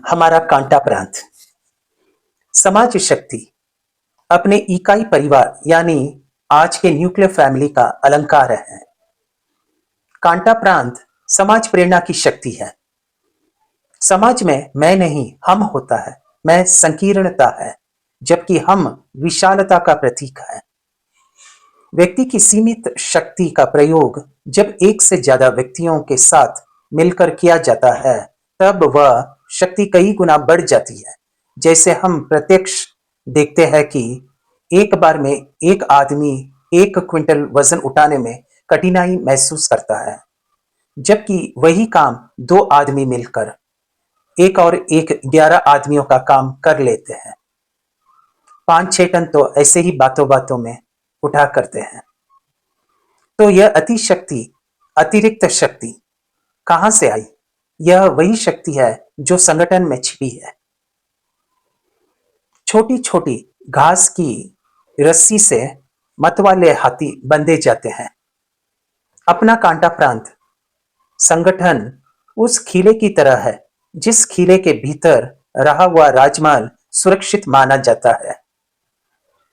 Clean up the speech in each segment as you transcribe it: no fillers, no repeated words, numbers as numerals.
हमारा कांटा प्रांत समाज शक्ति अपने इकाई परिवार यानी आज के न्यूक्लियर फैमिली का अलंकार है। कांटा प्रांत समाज प्रेरणा की शक्ति है। समाज में मैं नहीं हम होता है, मैं संकीर्णता है, जबकि हम विशालता का प्रतीक है। व्यक्ति की सीमित शक्ति का प्रयोग जब एक से ज्यादा व्यक्तियों के साथ मिलकर किया जाता है, तब वह शक्ति कई गुना बढ़ जाती है। जैसे हम प्रत्यक्ष देखते हैं कि एक बार में एक आदमी 1 क्विंटल वजन उठाने में कठिनाई महसूस करता है, जबकि वही काम 2 आदमी मिलकर एक और एक 11 आदमियों का काम कर लेते हैं। 5-6 टन तो ऐसे ही बातों बातों में उठा करते हैं। तो यह अतिरिक्त शक्ति कहां से आई? यह वही शक्ति है जो संगठन में छिपी है। छोटी छोटी घास की रस्सी से मतवाले हाथी बंधे जाते हैं। अपना कांटा प्रांत संगठन उस खीले की तरह है जिस खीले के भीतर रहा हुआ राजमहल सुरक्षित माना जाता है।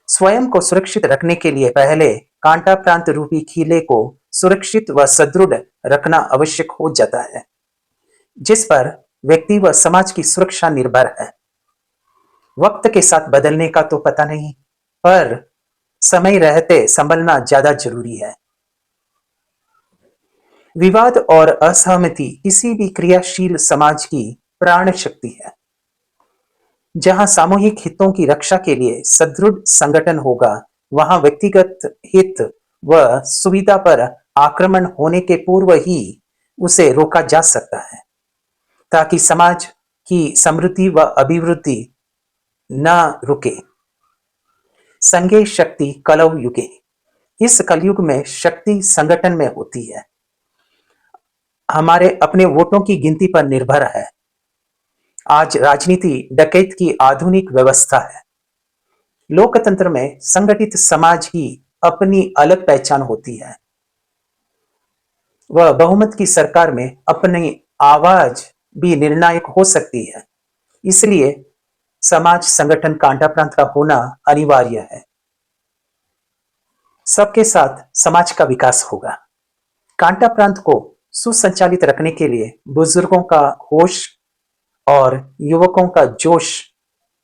स्वयं को सुरक्षित रखने के लिए पहले कांटा प्रांत रूपी खीले को सुरक्षित व सुदृढ़ रखना आवश्यक हो जाता है, जिस पर व्यक्ति व समाज की सुरक्षा निर्भर है। वक्त के साथ बदलने का तो पता नहीं, पर समय रहते संभलना ज्यादा जरूरी है। विवाद और असहमति किसी भी क्रियाशील समाज की प्राण शक्ति है। जहां सामूहिक हितों की रक्षा के लिए सुदृढ़ संगठन होगा, वहां व्यक्तिगत हित व सुविधा पर आक्रमण होने के पूर्व ही उसे रोका जा सकता है, ताकि समाज की समृद्धि व अभिवृद्धि न रुके। संगे शक्ति कलौ युगे। इस कलयुग में शक्ति संगठन में होती है, हमारे अपने वोटों की गिनती पर निर्भर है। आज राजनीति डकैत की आधुनिक व्यवस्था है। लोकतंत्र में संगठित समाज ही अपनी अलग पहचान होती है। वह बहुमत की सरकार में अपनी आवाज भी निर्णायक हो सकती है। इसलिए समाज संगठन कांटा प्रांत का होना अनिवार्य है। सबके साथ समाज का विकास होगा। कांटा प्रांत को सुसंचालित रखने के लिए बुजुर्गों का होश और युवकों का जोश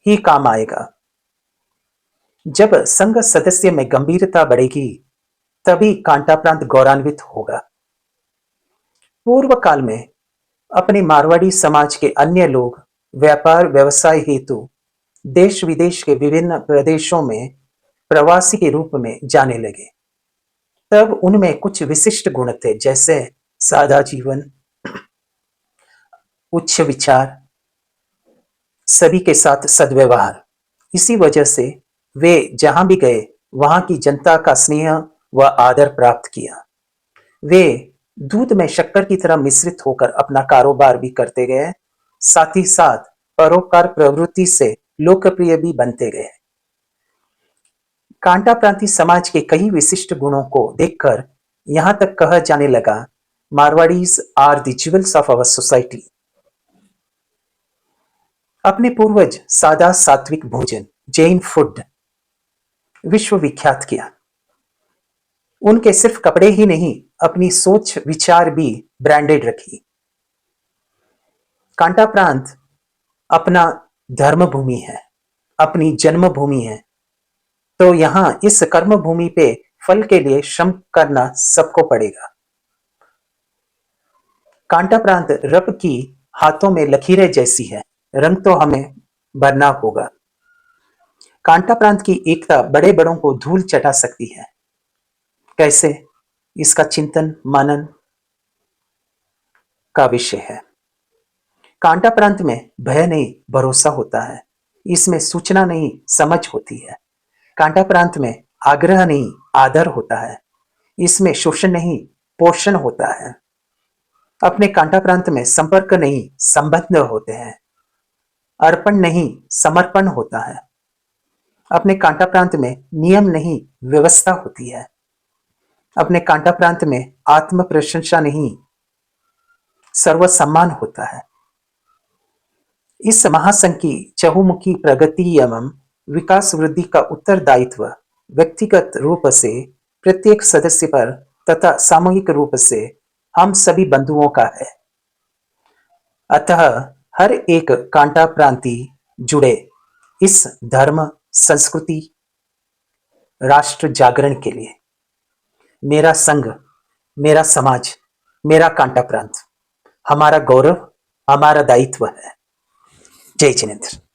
ही काम आएगा। जब संघ सदस्य में गंभीरता बढ़ेगी, तभी कांटा प्रांत गौरवान्वित होगा। पूर्व काल में अपने मारवाड़ी समाज के अन्य लोग व्यापार व्यवसाय हेतु देश विदेश के विभिन्न प्रदेशों में प्रवासी के रूप में जाने लगे। तब उनमें कुछ विशिष्ट गुण थे, जैसे सादा जीवन, उच्च विचार, सभी के साथ सद्व्यवहार। इसी वजह से वे जहां भी गए वहां की जनता का स्नेह व आदर प्राप्त किया। वे दूध में शक्कर की तरह मिश्रित होकर अपना कारोबार भी करते गए, साथ ही साथ परोपकार प्रवृत्ति से लोकप्रिय भी बनते गए। कांटा प्रांतीय समाज के कई विशिष्ट गुणों को देखकर यहां तक कहा जाने लगा, Marwaris are the jewels of our society. अपने पूर्वज सादा सात्विक भोजन जैन फूड विश्व विख्यात किया। उनके सिर्फ कपड़े ही नहीं, अपनी सोच विचार भी ब्रांडेड रखी। कांटा प्रांत अपना धर्म भूमि है, अपनी जन्मभूमि है, तो यहां इस कर्म भूमि पे फल के लिए श्रम करना सबको पड़ेगा। कांटा प्रांत रब की हाथों में लकीरें जैसी है, रंग तो हमें भरना होगा। कांटा प्रांत की एकता बड़े बड़ों को धूल चटा सकती है। कैसे? इसका चिंतन मनन का विषय है। कांटा प्रांत में भय नहीं भरोसा होता है। इसमें सूचना नहीं समझ होती है। कांटा प्रांत में आग्रह नहीं आदर होता है। इसमें शोषण नहीं पोषण होता है। अपने कांटा प्रांत में संपर्क नहीं संबंध होते हैं। अर्पण नहीं समर्पण होता है। अपने कांटा प्रांत में नियम नहीं व्यवस्था होती है। अपने कांटा प्रांत में आत्म प्रशंसा नहीं सर्व सम्मान होता है। इस महासंघ की चहुमुखी प्रगति एवं विकास वृद्धि का उत्तरदायित्व व्यक्तिगत रूप से प्रत्येक सदस्य पर तथा सामूहिक रूप से हम सभी बंधुओं का है। अतः हर एक कांटा प्रांति जुड़े इस धर्म, संस्कृति, राष्ट्र जागरण के लिए। मेरा संघ, मेरा समाज, मेरा कांटा प्रांत हमारा गौरव, हमारा दायित्व है। जय जिनेंद्र।